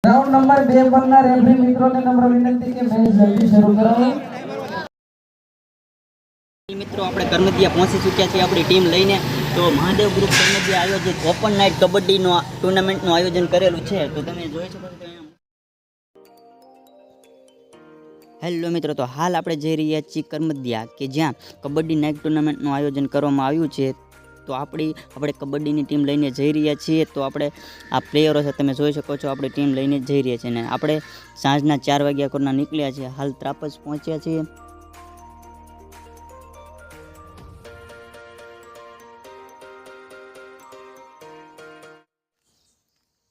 Round number 2 पर referee मित्रों ने नम्र विनंती के मैच जल्दी शुरू करो। મિત્રો આપણે કરમદિયા પહોંચી ચૂક્યા છીએ આપણી ટીમ લઈને। તો મહાદેવ ગ્રુપ કરમદિયા આયોજિત ઓપન નાઇટ કબડ્ડીનો ટુર્નામેન્ટનું આયોજન કરેલું છે। તો તમે જોઈ શકો છો। હેલો મિત્રો, તો હાલ આપણે જઈ રહ્યા છીએ કરમદિયા કે જ્યાં કબડ્ડી નાઇટ ટુર્નામેન્ટનું આયોજન કરવામાં આવ્યું છે। તો આપણે કબડ્ડીની ટીમ લઈને જઈ રહ્યા છીએ। તો આપણે આ પ્લેયરો છે, તમે જોઈ શકો છો, આપણી ટીમ લઈને જઈ રહ્યા છીએ ને આપણે સાંજના 4 વાગ્યા કોરના નીકળ્યા છીએ। હાલ ત્રાપજ પહોંચ્યા છીએ।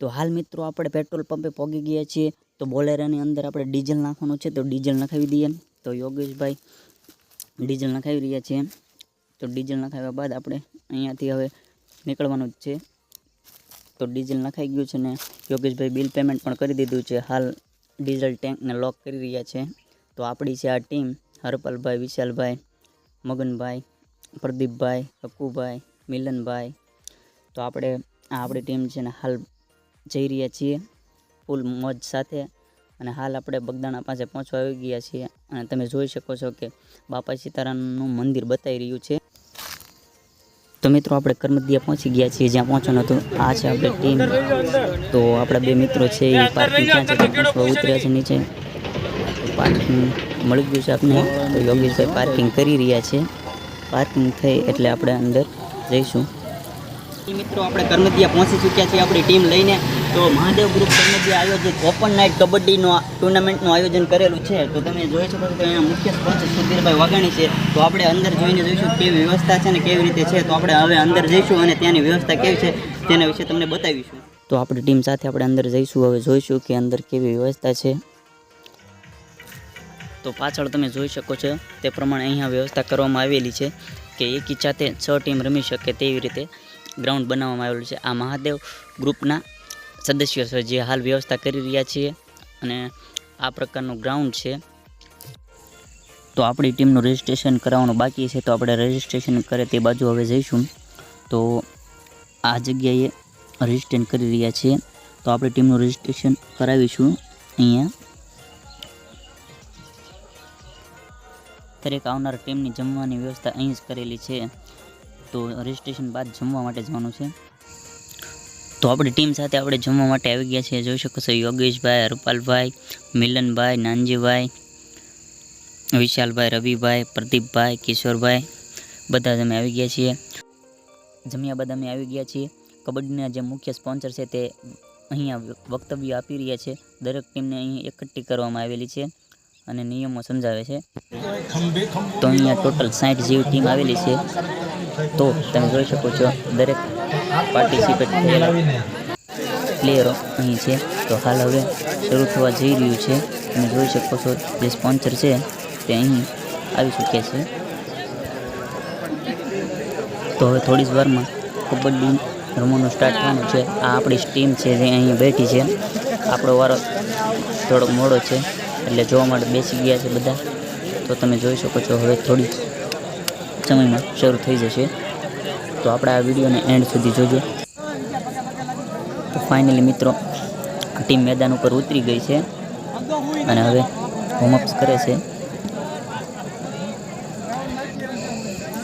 તો હાલ મિત્રો આપણે પેટ્રોલ પંપે પહોંચી ગયા છીએ। તો બોલેરાની અંદર આપણે ડીઝલ નાખવાનું છે, તો ડીઝલ નખાવી દઈએ। તો યોગેશભાઈ ડીઝલ નખાવી રહ્યા છીએ। તો ડીઝલ નખાવ્યા બાદ આપણે અહીંયાથી હવે નીકળવાનું જ છે। તો ડીઝલ નખાઈ ગયું છે ને યોગેશભાઈ બિલ પેમેન્ટ પણ કરી દીધું છે। હાલ ડીઝલ ટેન્કને લોક કરી રહ્યા છે। તો આપણી છે આ ટીમ હરપલભાઈ, વિશાલભાઈ, મગનભાઈ, પ્રદીપભાઈ, અકુભાઈ, મિલનભાઈ। તો આપણી ટીમ છે ને હાલ જઈ રહ્યા છીએ ફૂલ મોજ સાથે। અને હાલ આપણે બગદાણા પાસે પહોંચવા આવી ગયા છીએ અને તમે જોઈ શકો છો કે બાપા સીતારામનું મંદિર બતાવી રહ્યું છે। તો મિત્રો આપણે કરમદિયા પહોંચી ગયા છીએ જ્યાં પહોંચવાનું હતું। આ છે આપણી ટીમ। તો આપણા બે મિત્રો છે એ પાર્કિંગ ક્યાં છે પૂછવા ઉતર્યા છે નીચે। પાર્કિંગ મળી ગયું છે આપણે। તો યોગેશભાઈ પાર્કિંગ કરી રહ્યા છે। પાર્કિંગ થઈ એટલે આપણે અંદર જઈશું। મિત્રો આપણે કરમદિયા પહોંચી ચૂક્યા છીએ આપણી ટીમ લઈને। તો મહાદેવ ગ્રુપ કરમદિયા આયોજિત ઓપન નાઇટ કબડ્ડીનો ટુર્નામેન્ટનું આયોજન કરેલું છે। તો તમે જોઈ શકો છો કે અહીંયા મુખ્ય સ્પોન્સર સુધીરભાઈ વાઘાણી છે। તો આપણે અંદર જોઈને જોઈશું કેવી વ્યવસ્થા છે ને કેવી રીતે છે। તો આપણે હવે અંદર જઈશું અને ત્યાંની વ્યવસ્થા કેવી છે તેના વિશે તમને બતાવીશું। તો આપણી ટીમ સાથે આપણે અંદર જઈશું, હવે જોઈશું કે અંદર કેવી વ્યવસ્થા છે। તો પાછળ તમે જોઈ શકો છો તે પ્રમાણે અહીંયા વ્યવસ્થા કરવામાં આવેલી છે કે એકી સાથે 6 ટીમ રમી શકે તેવી રીતે ગ્રાઉન્ડ બનાવવામાં આવેલું છે। આ મહાદેવ ગ્રુપના સદસ્યો છે જે હાલ વ્યવસ્થા કરી રહ્યા છીએ અને આ પ્રકારનું ગ્રાઉન્ડ છે। તો આપણી ટીમનું રજિસ્ટ્રેશન કરાવવાનું બાકી છે, તો આપણે રજિસ્ટ્રેશન કરે તે બાજુ હવે જઈશું। તો આ જગ્યાએ રજિસ્ટ્રેશન કરી રહ્યા છીએ। તો આપણી ટીમનું રજિસ્ટ્રેશન કરાવીશું અહીંયા। દરેક આવનાર ટીમની જમવાની વ્યવસ્થા અહીં જ કરેલી છે। તો રજિસ્ટ્રેશન બાદ જમવા માટે જવાનું છે। તો આપણી ટીમ સાથે આપણે જમવા માટે આવી ગયા છીએ। જોઈ શકો છો યોગેશભાઈ, હરપાલભાઈ, મિલનભાઈ, નાનજીભાઈ, વિશાલભાઈ, રવિભાઈ, પ્રદીપભાઈ, કિશોરભાઈ બધા જ અમે આવી ગયા છીએ। જમ્યા બાદ અમે આવી ગયા છીએ। કબડ્ડીના જે મુખ્ય સ્પોન્સર છે તે અહીંયા વક્તવ્ય આપી રહ્યા છે। દરેક ટીમને અહીં એકઠી કરવામાં આવેલી છે અને નિયમો સમજાવે છે। તો અહીંયા ટોટલ 60 જેવી ટીમ આવેલી છે। તો તમે જોઈ શકો છો દરેક પાર્ટિસિપેટ થયેલા પ્લેયરો અહીં છે। તો હાલ હવે શરૂ થવા જઈ રહ્યું છે। તમે જોઈ શકો છો જે સ્પોન્સર છે તે અહીં આવી ચૂક્યા છે। તો હવે થોડી જ વારમાં કબડ્ડી રમવાનું સ્ટાર્ટ થવાનું છે। આ આપણી ટીમ છે જે અહીં બેઠી છે। આપણો વારો થોડોક મોડો છે એટલે જોવા માટે બેસી ગયા છે બધા। તો તમે જોઈ શકો છો હવે થોડી સમયમાં શરૂ થઈ જશે। તો આપણે આ વિડીયોને એન્ડ સુધી જોજો। તો ફાઇનલી મિત્રો ટીમ મેદાન ઉપર ઉતરી ગઈ છે અને હવે વોર્મઅપ્સ કરે છે।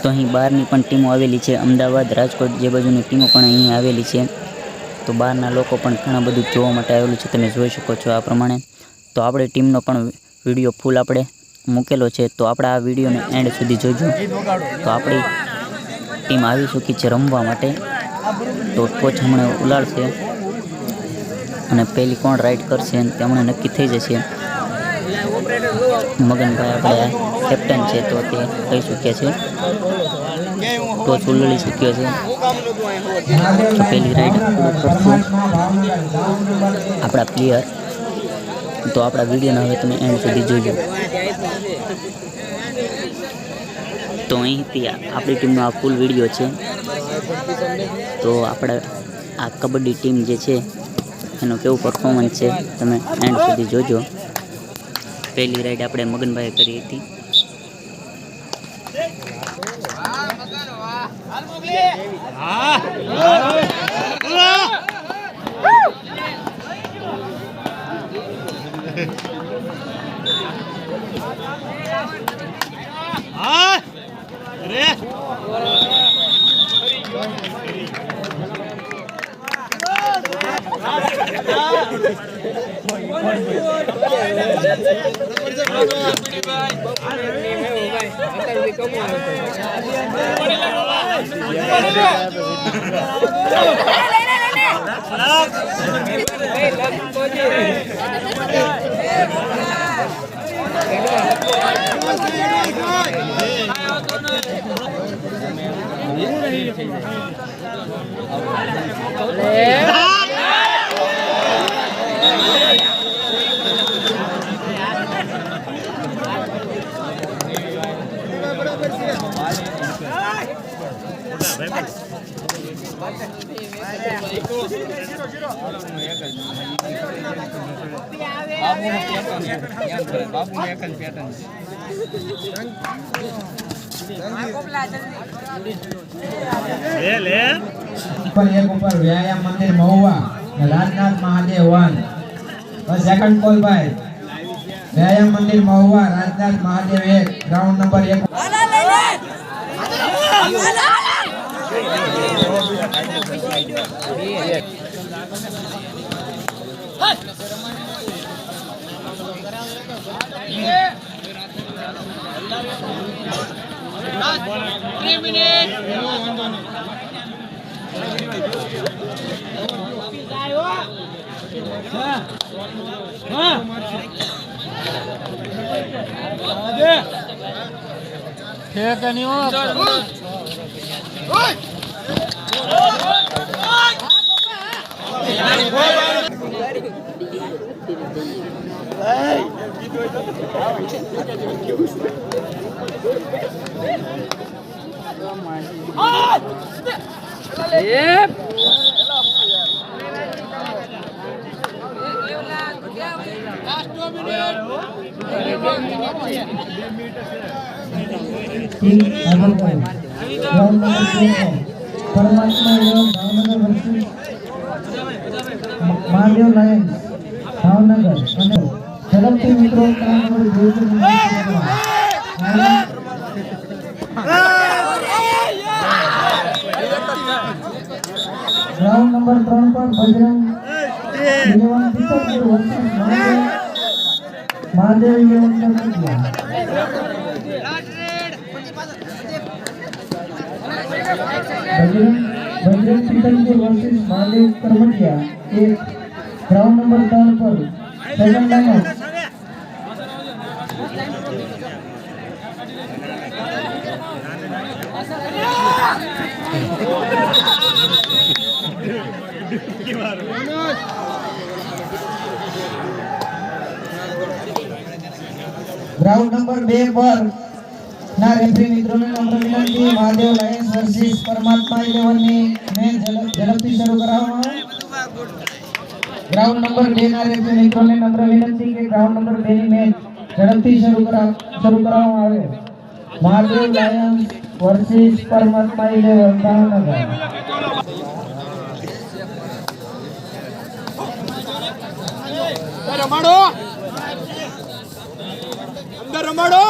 તો અહીં બહારની પણ ટીમો આવેલી છે, અમદાવાદ, રાજકોટ જે બાજુની ટીમો પણ અહીં આવેલી છે। તો બહારના લોકો પણ ઘણા બધું જોવા માટે આવેલું છે, તમે જોઈ શકો છો આ પ્રમાણે। તો આપણી ટીમનો પણ વિડીયો ફૂલ આપણે મૂકેલો છે। તો આપણે આ વિડીયોને એન્ડ સુધી જોજો। તો આપણી ટીમ આવી ચૂકી છે રમવા માટે। તો કોચ હમણાં ઉલાળશે અને પહેલી કોણ રાઈડ કરશે તે હમણાં નક્કી થઈ જશે। મગનભાઈ આપણે કેપ્ટન છે તો તે કહી ચૂક્યા છે। ટોચ ઉલાળી ચૂક્યો છે। તો પહેલી રાઈડ કરશે આપણા પ્લેયર। તો આપણા વિડીયોને હવે તમે એન્ડ સુધી જોજો। તો અહીંથી આપણી ટીમનો આ ફૂલ વિડીયો છે। તો આપણે આ કબડ્ડી ટીમ જે છે એનું કેવું પરફોર્મન્સ છે તમે એન્ડ સુધી જોજો। પહેલી રાઈડ આપણે મગનભાઈએ કરી હતી। ઉપર વ્યાયામ મંદિર મહુવા રાજનાથ મહાદેવ 1 સેકન્ડ કોલ ભાઈ વ્યાયામ મંદિર Mahuva Rajnath Mahadev 1 ground number 1 Mahadev Lions Bhavnagar અને ઝડપથી મિત્રો ગ્રાઉન્ડ નંબર 3 પર બજરંગ મહાદેવ बजरंग पीतलपुर वर्सेस महादेव करमटिया एक ग्राउंड नंबर 3 पर सेकंड लाइन ग्राउंड नंबर 2 पर ना रेफरी मित्रों ने नंबर विनंती महादेव लायंस वर्सेस परमात्मा 11 ની મેચ ઝડપથી શરૂ કરાવવામાં ગ્રાઉન્ડ નંબર 2 ના રેફરી મિત્રોને નમ્ર વિનંતી કે ગ્રાઉન્ડ નંબર 2 ની મેચ ઝડપથી શરૂ કરવામાં આવે महादेव लायंस वर्सेस परमात्मा 11 ભાવનગર રમાડો અંદર રમાડો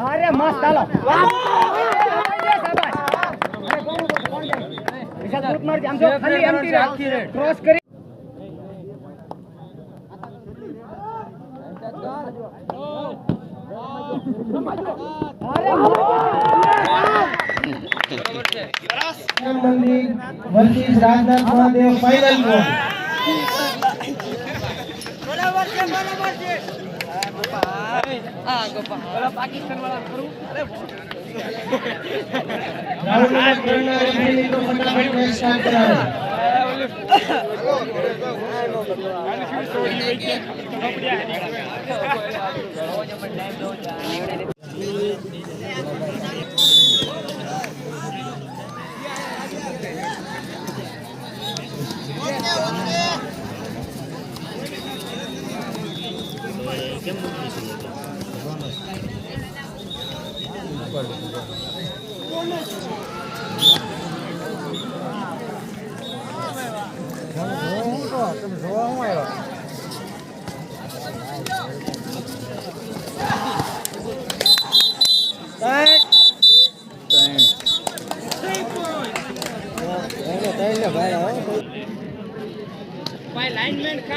अरे मस्त ચાલો ખાલી એમટી ક્રોસ કરી મંદિર વર્સિસ રાજનાથ મહાદેવ ફાઇનલ બરાબર છે હા ગોપા પાકિસ્તાન વાળા કરું અરે રાઉન્ડ નંબર 3 ના રેફરી મિત્રો ફટાફટ મેચ સ્ટાર્ટ કરાવો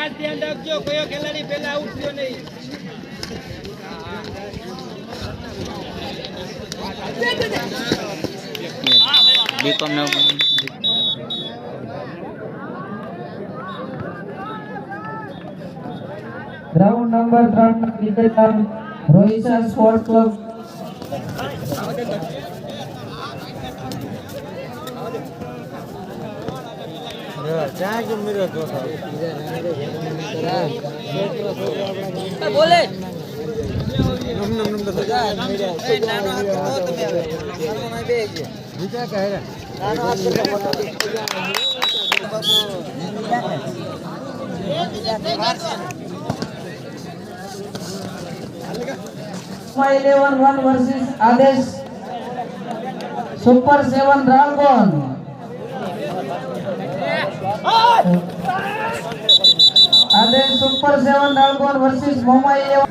ખાસ ધ્યાન રાખજો કયો ખેલાડી પહેલા આઉટ થયો નહીં. બીકોમ ને ગ્રાઉન્ડ નંબર 3 ના ક્રિકેટર રોહિશા સ્પોર્ટ ક્લબ બોલે Eleven versus Adesh Super 7 Dragon. Adesh Super 7 Dragon versus Mumbai 11.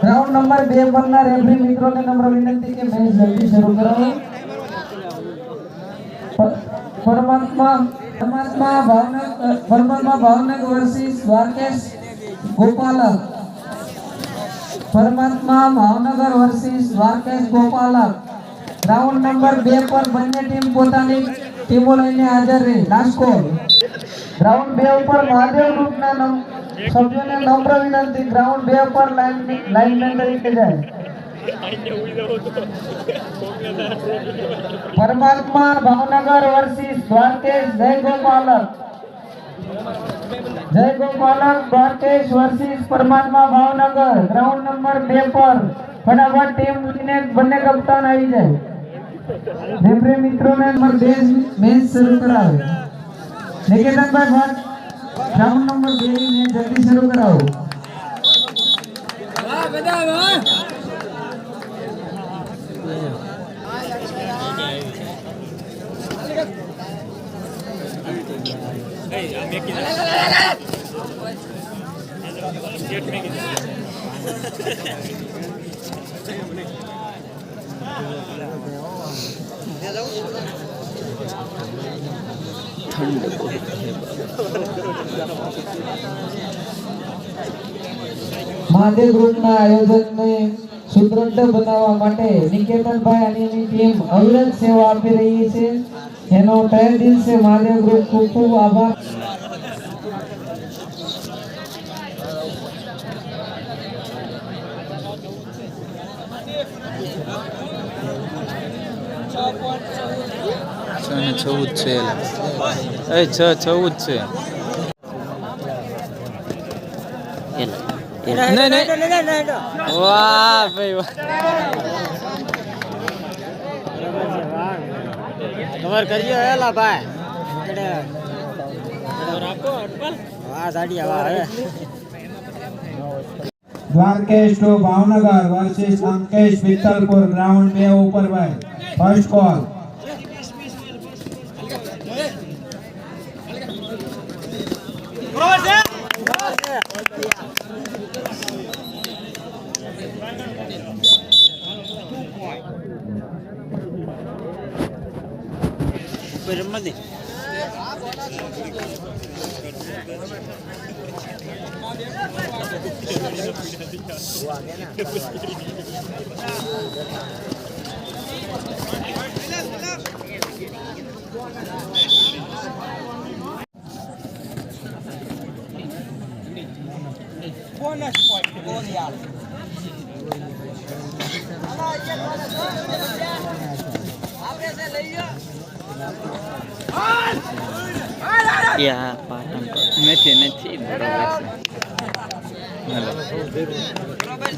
Ground number 2 पर ना रेफरी मित्रों ने नम्र विनंती के मैच जल्दी शुरू करो. परमात्मा भावनगर वर्सेस द्वारकेश गोपालक. परमात्मा भावनगर वर्सेस द्वारकेश गोपालक. ग्राउंड नंबर 2 पर બંને ટીમ પોતાની ટીમો લઈને હાજર રહે. Last call. ગ્રાઉન્ડ 2 ઉપર મહાદેવ ગ્રુપના સભ્યોને નમ્ર વિનંતી ગ્રાઉન્ડ 2 પર લાઇનમેન તરીકે જાય. परमात्मा भावनगर वर्सेस द्वारकेश जय गोपालक. द्वारकेश वर्सेस परमात्मा भावनगर. ग्राउंड नंबर 2 पर फटाफट टीम ने બંને કપ્તાન આવી જાય. રેફરી મિત્રોને નંબર 2 મેચ શરૂ કરાવે. નિકેતનભાઈ ભટ્ટ ગ્રાઉન્ડ નંબર 2 ની મેચ જલ્દી શરૂ કરાવો. વાહ બધા વાહ મહાદેવ ગ્રુપના આયોજનને સુદૃઢ બનાવવા માટે નિકેતનભાઈ અને એની ટીમ અવિરત સેવા આપી રહી છે. એનો તહે દિલ से મહાદેવ ગ્રુપ ખૂબ ખૂબ આભાર. અને 14 છે એ 14 છે નહીં વાહ ભાઈ વાહ કવર કરજો એલા ભાઈ રાખો અટપલ વાહ સાડી વાહ હવે દ્વારકેશ ટુ ભાવનગર વર્सेस અંકેશ વિઠ્ઠલપુર. ગ્રાઉન્ડ 2 ઉપર ભાઈ ફર્સ્ટ કોલ. રમવા બોનસ પોઈન્ટ બોલ યાર આપણે સે લઈ લ્યો યા પાટણ નથી બરાબર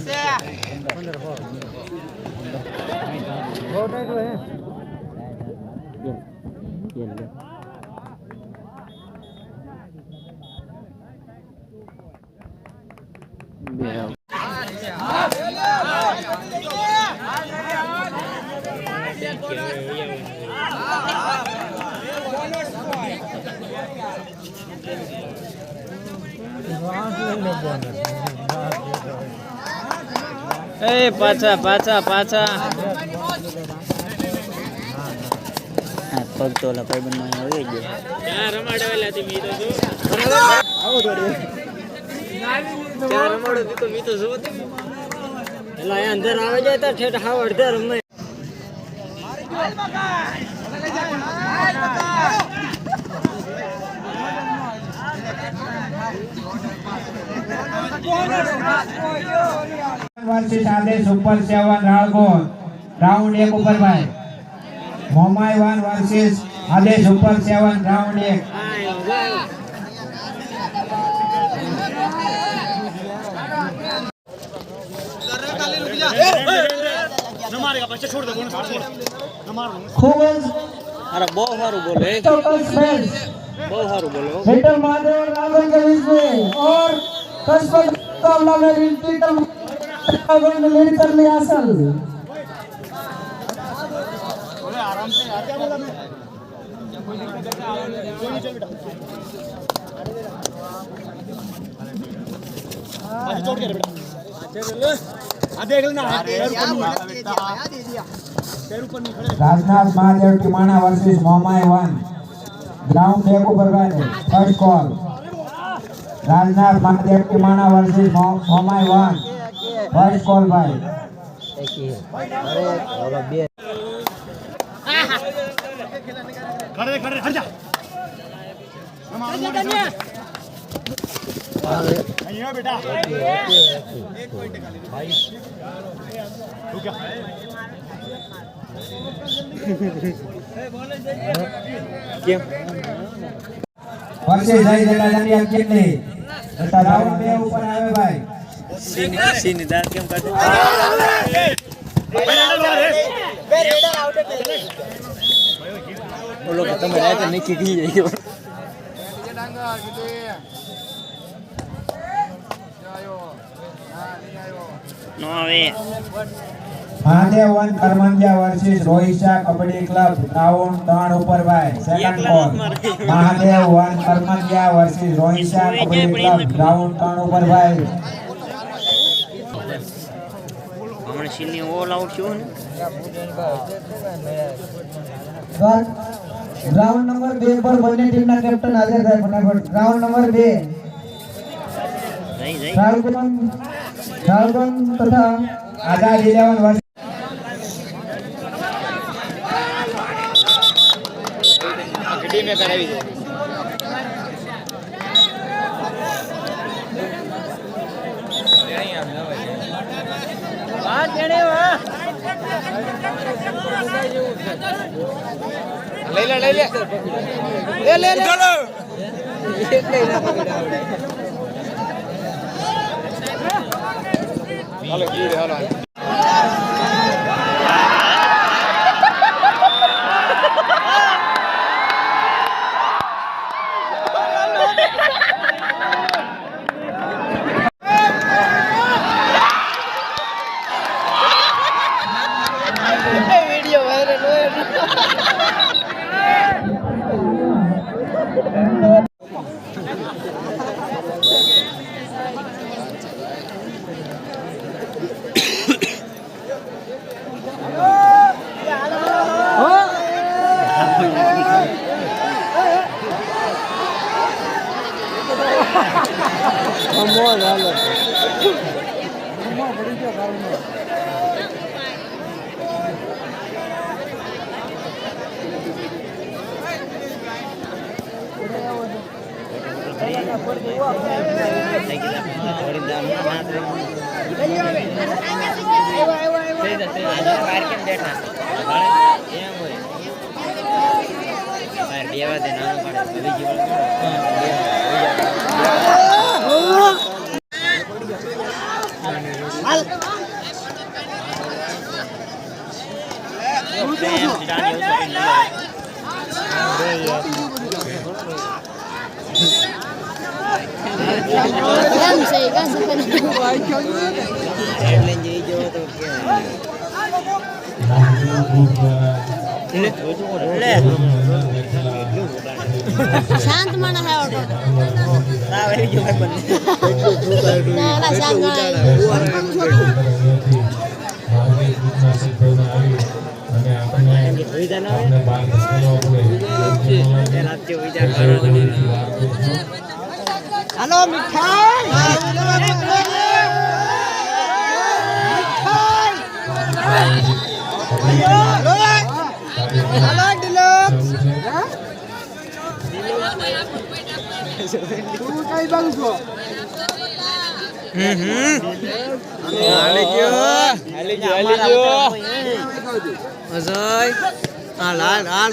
છે બરાબર છે એ પાછા પાછા પાછા પગ તો ઓલા ભાઈબંધમાં આવી ગયો. वर्सेस आदेश सुपर 7 राळगोळ राउंड 1 ઉપર ભાઈ મોમાઈ 1 વર્सेस આદેશ સુપર 7 રાઉન્ડ 1 ખૂબ જ અરે બહુ સારું બોલે ચોક્કસ મેચ બહુ સારું બોલે હેઠળ મહાદેવ राघवन के बीच में और कसबत मुकाबला में टिकल राघवन ने लीड कर लिया असल राजनाथ महादेव टिमाना वर्सेस मोमाई 1 ग्राउंड 1 ऊपर गए third call Rajnath Mahadev Timana versus Momai 1 first call भाई खड़े खड़े हट जा અહીંયા બેટા रुक जा કેમ वर्सेस जय जटाधारी अकेले राउंड 2 ऊपर आवे भाई સીની દાર કેમ કાઢે ઓલો કે તમે રાતે નીચે ગઈ ગયો નો આવે Mahadev 1 Karmanja versus Rohisha kabaddi club round 3 ऊपर भाई second call Mahadev 1 Karmanja versus Rohisha kabaddi club round 3 ऊपर भाई હમણાં સીની ઓલ આઉટ થયો ને राउंड नंबर 2 पर બંને ટીમના કેપ્ટન હાજર થાય ફટાફટ રાઉન્ડ નંબર 2 જઈ જઈ राघवन तथा आजाद 11 वर्ष ગડી મે કરાવી દે લઈ લે લઈ લે લે લે હાલો ઈ હાલો शांत माना है ऑटो ना ना शांत माना આપણે બાર કરવા પડે. હાલો મીઠાઈ હાલો ડિલક્સ તું કઈ બાજુ છો હાલી ગયો અજય હાલ હાલ હાલ